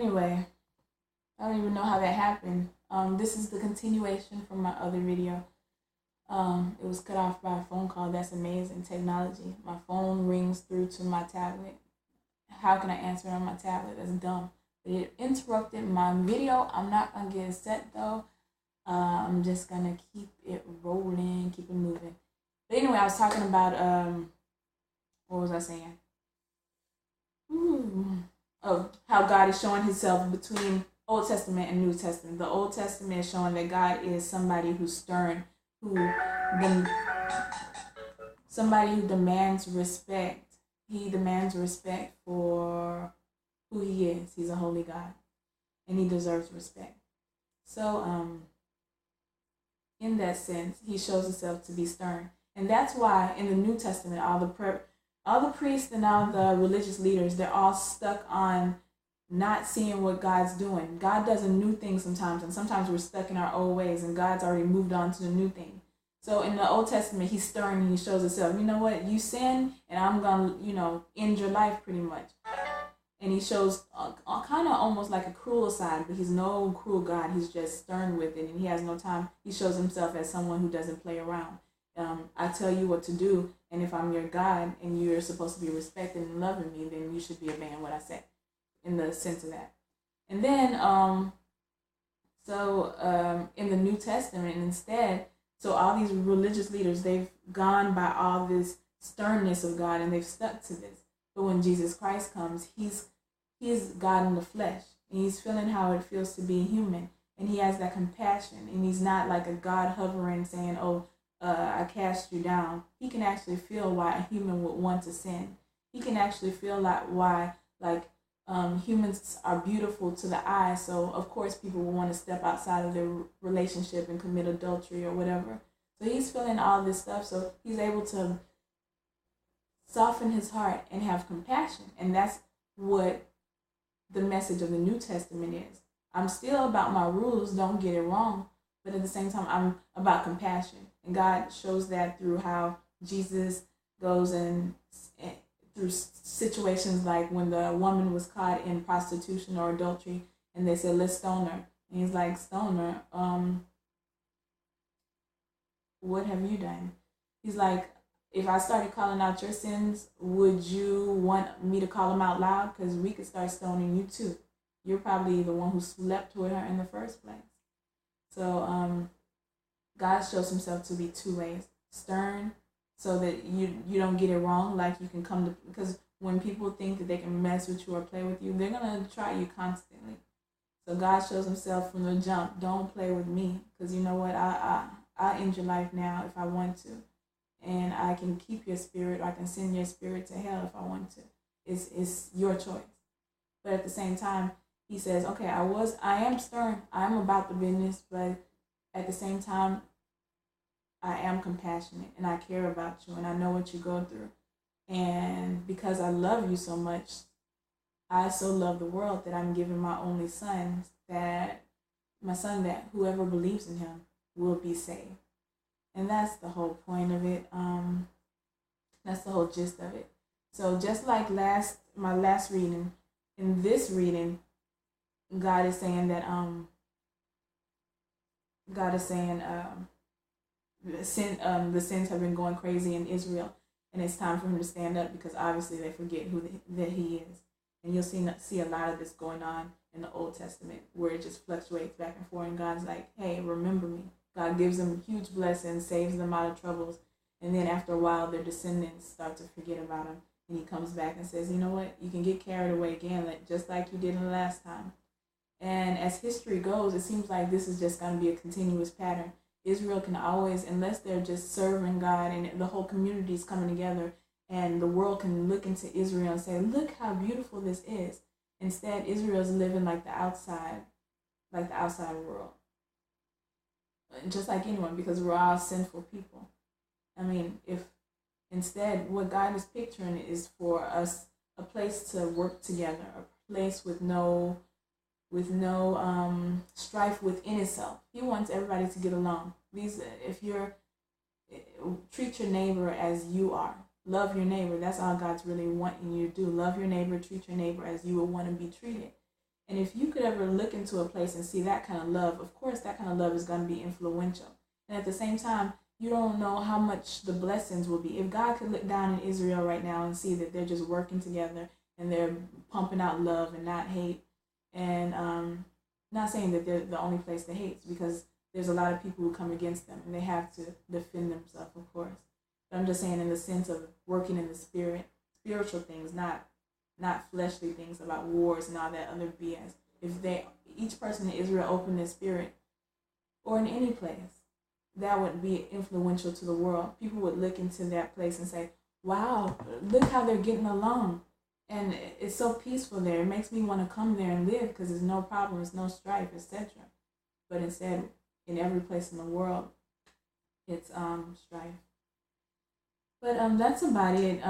Anyway, I don't even know how that happened. This is the continuation from my other video. It was cut off by a phone call. That's amazing technology. My phone rings through to my tablet. How can I answer it on my tablet? That's dumb. But it interrupted my video. I'm not gonna get set though. I'm just gonna keep it rolling, keep it moving. But anyway, I was talking about what was I saying? Ooh. Oh, how God is showing Himself between Old Testament and New Testament. The Old Testament is showing that God is somebody who's stern, who dem- somebody who demands respect. He demands respect for who He is. He's a holy God, and He deserves respect. So, in that sense, He shows Himself to be stern, and that's why in the New Testament, all the priests and all the religious leaders, they're all stuck on not seeing what God's doing. God does a new thing sometimes, and sometimes we're stuck in our old ways, and God's already moved on to the new thing. So in the Old Testament, He's stern and He shows Himself, you know what, you sin, and I'm going to, end your life pretty much. And He shows kind of almost like a cruel side, but He's no cruel God. He's just stern with it, and He has no time. He shows Himself as someone who doesn't play around. I tell you what to do, and if I'm your God and you're supposed to be respecting and loving me, then you should be obeying what I say, in the sense of that. And then, in the New Testament, instead, so all these religious leaders, they've gone by all this sternness of God, and they've stuck to this. But when Jesus Christ comes, He's God in the flesh, and He's feeling how it feels to be human, and He has that compassion, and He's not like a God hovering saying, "Oh, I cast you down." He can actually feel why a human would want to sin. He can actually feel like why humans are beautiful to the eye. So of course people will want to step outside of their relationship and commit adultery or whatever. So He's feeling all this stuff. So He's able to soften His heart and have compassion. And that's what the message of the New Testament is. I'm still about my rules, don't get it wrong. But at the same time, I'm about compassion. And God shows that through how Jesus goes and through situations like when the woman was caught in prostitution or adultery, and they said, "Let's stone her." And He's like, "Stone her? What have you done?" He's like, "If I started calling out your sins, would you want me to call them out loud? Because we could start stoning you too. You're probably the one who slept with her in the first place." So God shows Himself to be two ways: stern, so that you don't get it wrong. Like you can come to, because when people think that they can mess with you or play with you, they're gonna try you constantly. So God shows Himself from the jump. Don't play with me, because you know what? I end your life now if I want to, and I can keep your spirit, or I can send your spirit to hell if I want to. It's your choice. But at the same time, He says, "Okay, I am stern. I am about the business, but at the same time, I am compassionate and I care about you and I know what you go through. And because I love you so much, I so love the world that I'm giving my only son, that whoever believes in Him will be saved." And that's the whole point of it. That's the whole gist of it. So just like my last reading, in this reading, God is saying that God is saying the sins have been going crazy in Israel, and it's time for Him to stand up, because obviously they forget that He is. And you'll see a lot of this going on in the Old Testament, where it just fluctuates back and forth, and God's like, "Hey, remember me." God gives them huge blessings, saves them out of troubles, and then after a while their descendants start to forget about Him, and He comes back and says, "You know what, you can get carried away again, just like you did in the last time." And as history goes, it seems like this is just going to be a continuous pattern. Israel can always, unless they're just serving God and the whole community is coming together, and the world can look into Israel and say, "Look how beautiful this is." Instead, Israel's living like the outside world. Just like anyone, because we're all sinful people. I mean, if instead what God is picturing is for us a place to work together, a place with no strife within itself. He wants everybody to get along. Treat your neighbor as you are. Love your neighbor. That's all God's really wanting you to do. Love your neighbor, treat your neighbor as you would want to be treated. And if you could ever look into a place and see that kind of love, of course, that kind of love is going to be influential. And at the same time, you don't know how much the blessings will be. If God could look down in Israel right now and see that they're just working together and they're pumping out love and not hate, and not saying that they're the only place that hates, because there's a lot of people who come against them and they have to defend themselves, of course. But I'm just saying in the sense of working in the spirit, spiritual things, not fleshly things about wars and all that other BS. If each person in Israel opened their spirit, or in any place, that would be influential to the world. People would look into that place and say, wow, look how they're getting along. And it's so peaceful there. It makes me want to come there and live because there's no problems, no strife, etc. But instead, in every place in the world, it's strife. But that's about it.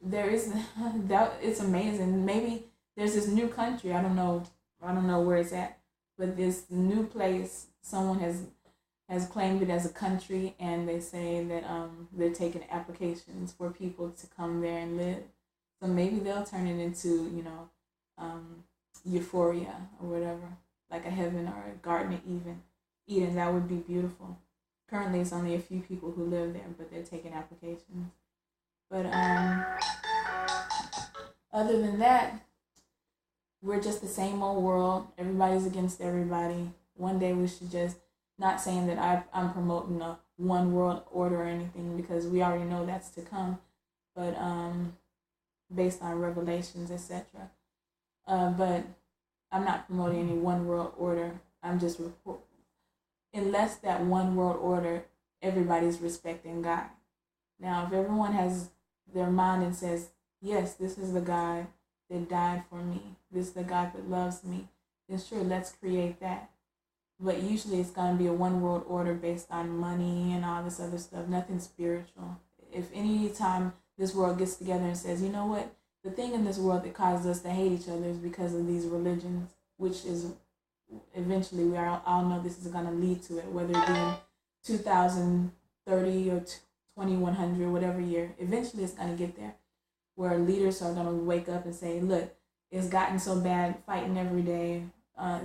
There is that. It's amazing. Maybe there's this new country. I don't know where it's at, but this new place, someone has claimed it as a country, and they say that they're taking applications for people to come there and live. So maybe they'll turn it into Euphoria or whatever, like a heaven or a Garden of Eden. That would be beautiful. Currently, it's only a few people who live there, but they're taking applications. But other than that, we're just the same old world. Everybody's against everybody. One day we should just, not saying that I'm promoting a one world order or anything, because we already know that's to come, but based on revelations, etc. But I'm not promoting any one world order. I'm just unless that one world order, everybody's respecting God. Now, if everyone has their mind and says, yes, this is the God that died for me, this is the God that loves me, then sure, let's create that. But usually it's going to be a one world order based on money and all this other stuff, nothing spiritual. If any time this world gets together and says, you know what, the thing in this world that causes us to hate each other is because of these religions, which is eventually, we all know this is going to lead to it, whether it be in 2030 or 2100, whatever year. Eventually it's going to get there, where leaders are going to wake up and say, look, it's gotten so bad, fighting every day.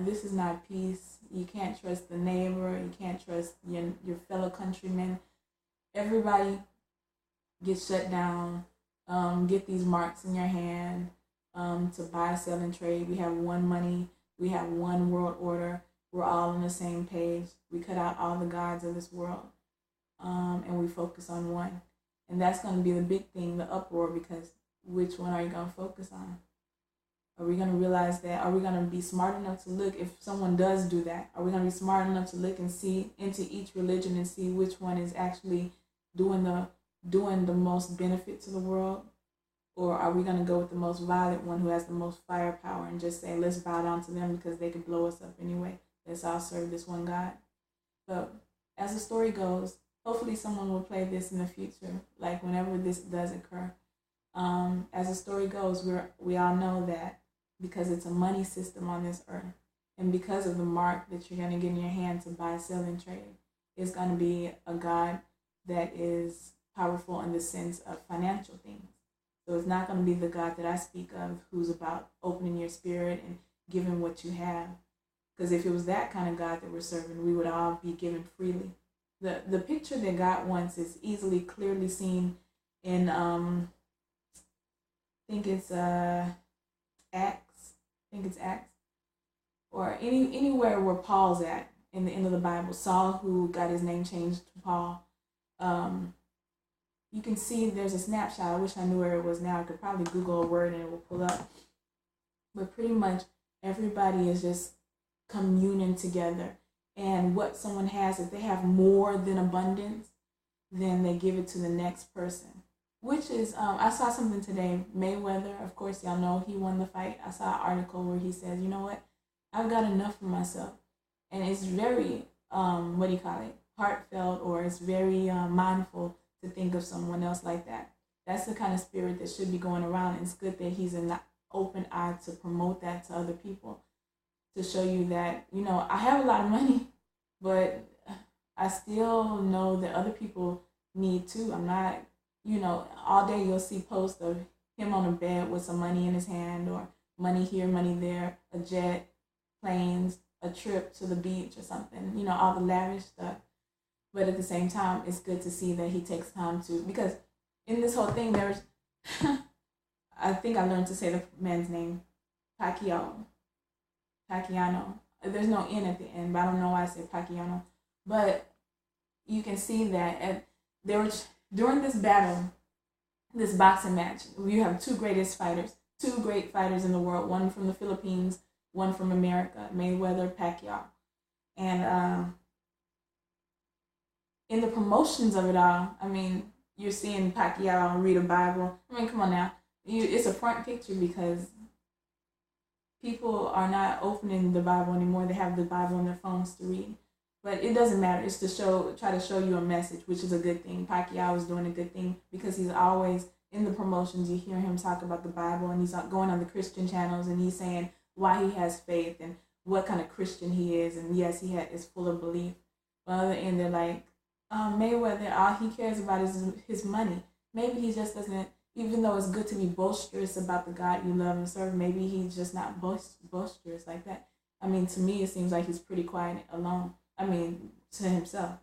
This is not peace. You can't trust the neighbor. You can't trust your fellow countrymen. Everybody gets shut down. Get these marks in your hand to buy, sell, and trade. We have one money. We have one world order. We're all on the same page. We cut out all the gods of this world, and we focus on one. And that's going to be the big thing, the uproar, because which one are you going to focus on? Are we going to realize that? Are we going to be smart enough to look, if someone does do that, are we going to be smart enough to look and see into each religion and see which one is actually doing the most benefit to the world? Or are we going to go with the most violent one who has the most firepower and just say, let's bow down to them because they can blow us up anyway. Let's all serve this one God. But as the story goes, hopefully someone will play this in the future, like whenever this does occur. As the story goes, we all know that because it's a money system on this earth, and because of the mark that you're going to get in your hand to buy, sell, and trade, it's going to be a God that is powerful in the sense of financial things. So it's not going to be the God that I speak of, who's about opening your spirit and giving what you have. Because if it was that kind of God that we're serving, we would all be given freely. The picture that God wants is easily, clearly seen in, I think it's Acts. Or anywhere where Paul's at in the end of the Bible. Saul, who got his name changed to Paul. You can see there's a snapshot. I wish I knew where it was now. I could probably Google a word and it will pull up. But pretty much everybody is just communing together. And what someone has, if they have more than abundance, then they give it to the next person. Which is, I saw something today, Mayweather, of course, y'all know he won the fight. I saw an article where he says, you know what, I've got enough for myself. And it's very, heartfelt, or it's very mindful to think of someone else like that. That's the kind of spirit that should be going around. And it's good that he's an open eye to promote that to other people, to show you that, I have a lot of money, but I still know that other people need too. I'm not, all day you'll see posts of him on a bed with some money in his hand, or money here, money there, a jet, planes, a trip to the beach or something, all the lavish stuff. But at the same time, it's good to see that he takes time to, because in this whole thing, there's, I think I learned to say the man's name, Pacquiao, Pacquiano. There's no N at the end, but I don't know why I said Pacquiano. But you can see that there were, during this battle, this boxing match, you have two greatest fighters, two great fighters in the world, one from the Philippines, one from America, Mayweather, Pacquiao. And in the promotions of it all, I mean, you're seeing Pacquiao read a Bible. I mean, come on now. It's a front picture because people are not opening the Bible anymore. They have the Bible on their phones to read. But it doesn't matter. It's to try to show you a message, which is a good thing. Pacquiao is doing a good thing because he's always in the promotions. You hear him talk about the Bible, and he's going on the Christian channels, and he's saying why he has faith and what kind of Christian he is. And yes, is full of belief. But on the other end, they're like, Mayweather, all he cares about is his money. Maybe he just doesn't, even though it's good to be boisterous about the God you love and serve, maybe he's just not boisterous like that. I mean, to me, it seems like he's pretty quiet alone. I mean, to himself.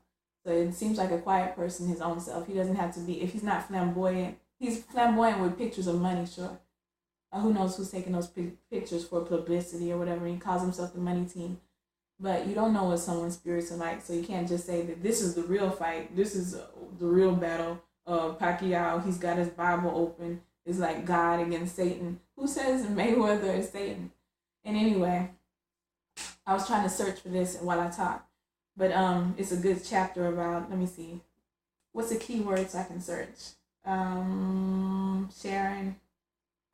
So it seems like a quiet person, his own self. He doesn't have to be, if he's not flamboyant, he's flamboyant with pictures of money, sure. Who knows who's taking those pictures for publicity or whatever. He calls himself the money team. But you don't know what someone's spirits are like, so you can't just say that this is the real fight. This is the real battle of Pacquiao. He's got his Bible open. It's like God against Satan. Who says Mayweather is Satan? And anyway, I was trying to search for this while I talk. But it's a good chapter about, let me see, what's the keywords I can search? Sharon.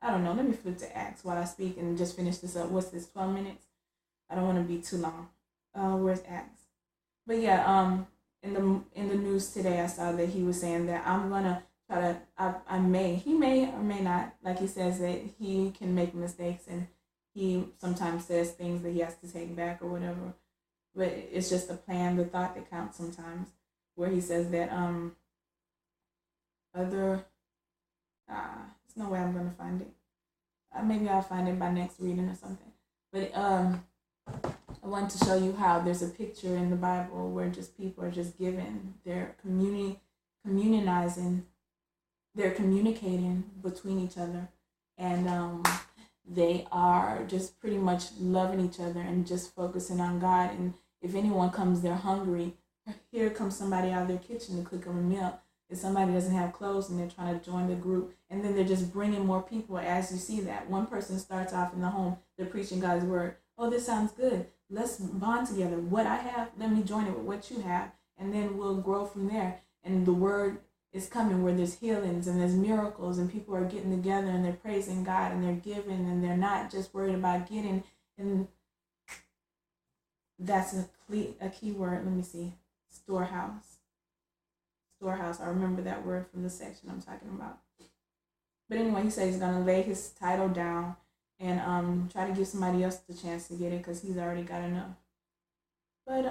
I don't know. Let me flip to Acts while I speak and just finish this up. What's this, 12 minutes? I don't want to be too long. Where's Acts? But yeah, in the news today, I saw that he was saying that I'm gonna try to. He may or may not. Like he says that he can make mistakes and he sometimes says things that he has to take back or whatever. But it's just the plan, the thought that counts sometimes. Where he says that there's no way I'm gonna find it. Maybe I'll find it by next reading or something. But I want to show you how there's a picture in the Bible where just people are just giving, they're communionizing, they're communicating between each other, and they are just pretty much loving each other and just focusing on God. And if anyone comes there hungry, here comes somebody out of their kitchen to cook them a meal. If somebody doesn't have clothes and they're trying to join the group, and then they're just bringing more people as you see that. One person starts off in the home, they're preaching God's word. Oh, this sounds good. Let's bond together. What I have, let me join it with what you have, and then we'll grow from there. And the word is coming where there's healings and there's miracles, and people are getting together and they're praising God and they're giving and they're not just worried about getting. And that's a key word. Let me see. Storehouse. Storehouse. I remember that word from the section I'm talking about. But anyway, he says he's going to lay his title down and try to give somebody else the chance to get it because he's already got enough. But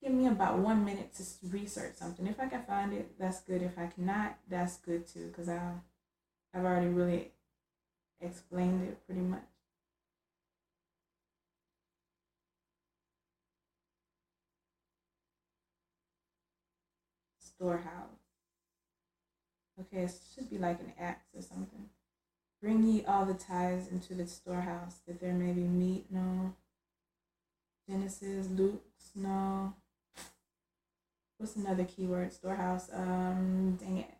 give me about 1 minute to research something. If I can find it, that's good. If I cannot, that's good too, because I've already really explained it pretty much. Storehouse. Okay, it should be like an axe or something. Bring ye all the tithes into the storehouse, that there may be meat. No. Genesis, Luke's, no. What's another keyword? Storehouse. Dang it.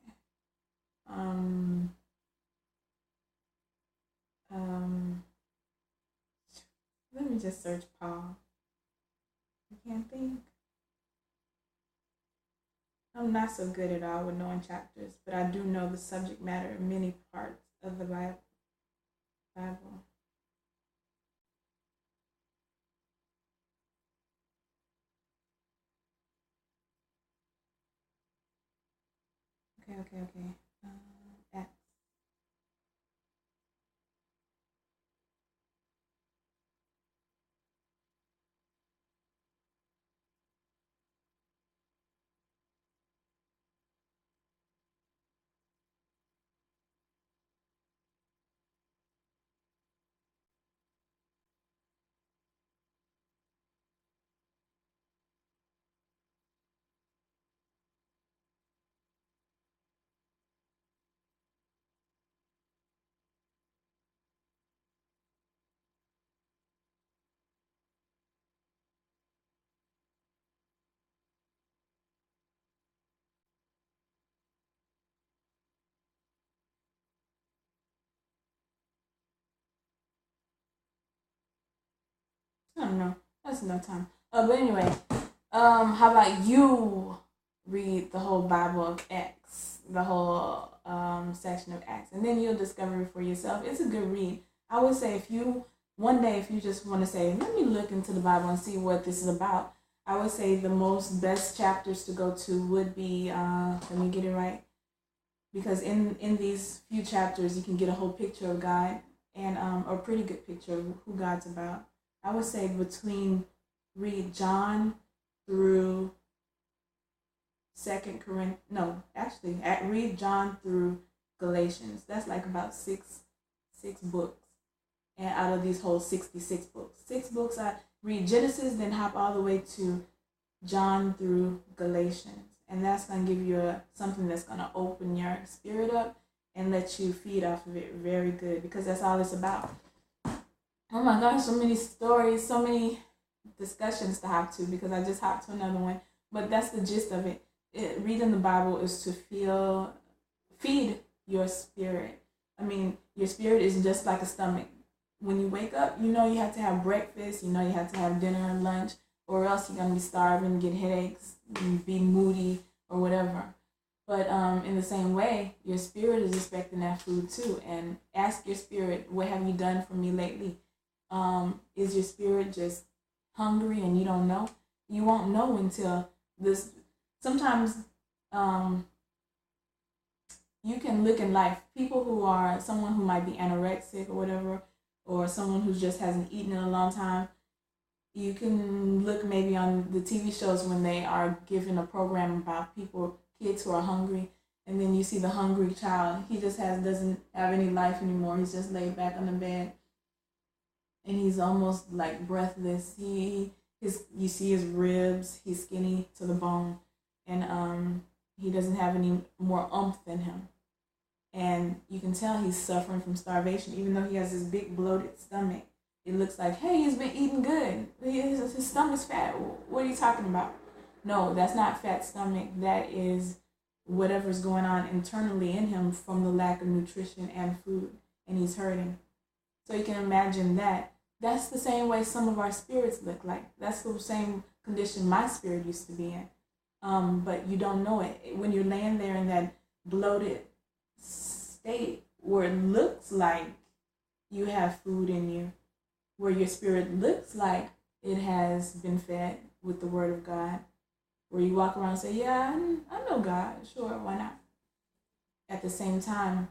Let me just search Paul. I can't think. I'm not so good at all with knowing chapters, but I do know the subject matter in many parts of the Bible. Okay. Acts. I don't know. That's enough time. But anyway, how about you read the whole Bible of Acts, the whole section of Acts, and then you'll discover it for yourself. It's a good read. I would say if you one day, if you just want to say, let me look into the Bible and see what this is about, I would say the most best chapters to go to would be, let me get it right, because in these few chapters you can get a whole picture of God and a pretty good picture of who God's about. I would say read John through read John through Galatians. That's like about six books. And out of these whole 66 books. 6 books, I read Genesis, then hop all the way to John through Galatians. And that's going to give you something that's going to open your spirit up and let you feed off of it very good, because that's all it's about. Oh my gosh, so many stories, so many discussions to hop to, because I just hopped to another one. But that's the gist of it. Reading the Bible is to feed your spirit. I mean, your spirit is just like a stomach. When you wake up, you know you have to have breakfast, you know you have to have dinner and lunch, or else you're going to be starving, get headaches, be moody, or whatever. But in the same way, your spirit is expecting that food too. And ask your spirit, what have you done for me lately? Is your spirit just hungry and you don't know? You won't know until this. Sometimes you can look in life, someone who might be anorexic or whatever, or someone who just hasn't eaten in a long time, you can look maybe on the TV shows when they are given a program about kids who are hungry, and then you see the hungry child. He just doesn't have any life anymore. He's just laid back on the bed, and he's almost like breathless. You see his ribs. He's skinny to the bone, and he doesn't have any more oomph in him. And you can tell he's suffering from starvation, even though he has this big bloated stomach. It looks like, hey, he's been eating good. His stomach's fat. What are you talking about? No, that's not fat stomach. That is whatever's going on internally in him from the lack of nutrition and food, and he's hurting. So you can imagine that. That's the same way some of our spirits look like. That's the same condition my spirit used to be in. But you don't know it. When you're laying there in that bloated state where it looks like you have food in you, where your spirit looks like it has been fed with the word of God, where you walk around and say, yeah, I know God, sure, why not? At the same time,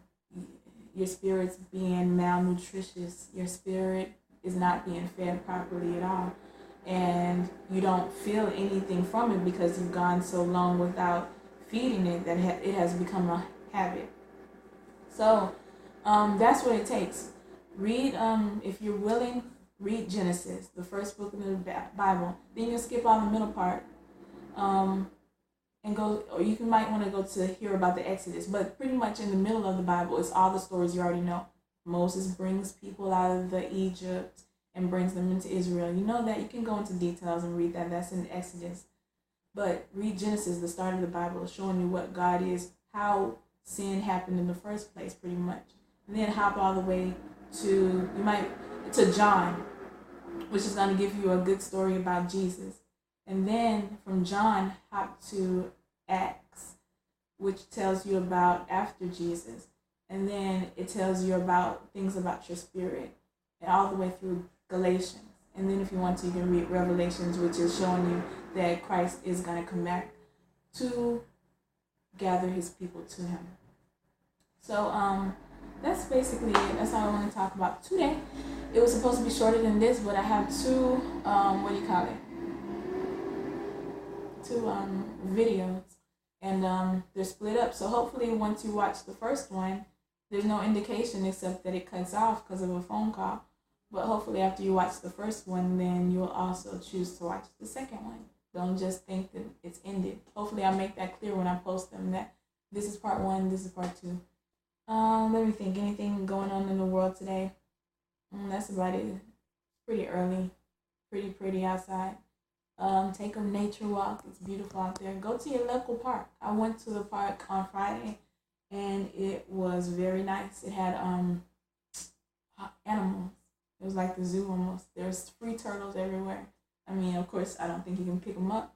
your spirit's being malnutritious. Your spirit is not being fed properly at all. And you don't feel anything from it because you've gone so long without feeding it that it has become a habit. So that's what it takes. Read, if you're willing, read Genesis, the first book in the Bible. Then you'll skip all the middle part, and go, or you might want to go to hear about the Exodus. But pretty much in the middle of the Bible is all the stories you already know. Moses brings people out of Egypt and brings them into Israel. You know that. You can go into details and read that. That's in the Exodus. But read Genesis, the start of the Bible, showing you what God is, how sin happened in the first place, pretty much. And then hop all the way to John, which is going to give you a good story about Jesus. And then from John, hop to Acts, which tells you about after Jesus. And then it tells you about things about your spirit, and all the way through Galatians. And then if you want to, you can read Revelations, which is showing you that Christ is going to come back to gather his people to him. So that's basically it. That's all I want to talk about today. It was supposed to be shorter than this, but I have two videos, and they're split up. So hopefully once you watch the first one, there's no indication except that it cuts off because of a phone call. But hopefully after you watch the first one, then you'll also choose to watch the second one. Don't just think that it's ended. Hopefully I'll make that clear when I post them, that this is part 1, this is part 2. Let me think. Anything going on in the world today? That's about it. Pretty early. Pretty outside. Take a nature walk. It's beautiful out there. Go to your local park. I went to the park on Friday, and it was very nice. It had animals. It was like the zoo almost. There's free turtles everywhere. I mean, of course, I don't think you can pick them up.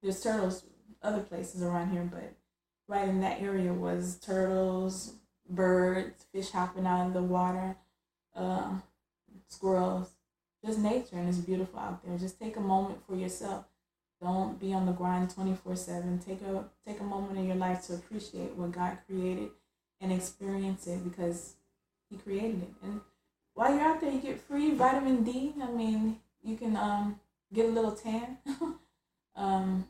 There's turtles other places around here, but right in that area was turtles, birds, fish hopping out of the water, uh, squirrels, just nature, and it's beautiful out there. Just take a moment for yourself. Don't be on the grind 24/7. Take a moment in your life to appreciate what God created and experience it because He created it. And while you're out there, you get free vitamin D. I mean, you can get a little tan. um,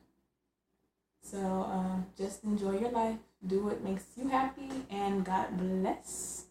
so just enjoy your life. Do what makes you happy, and God bless.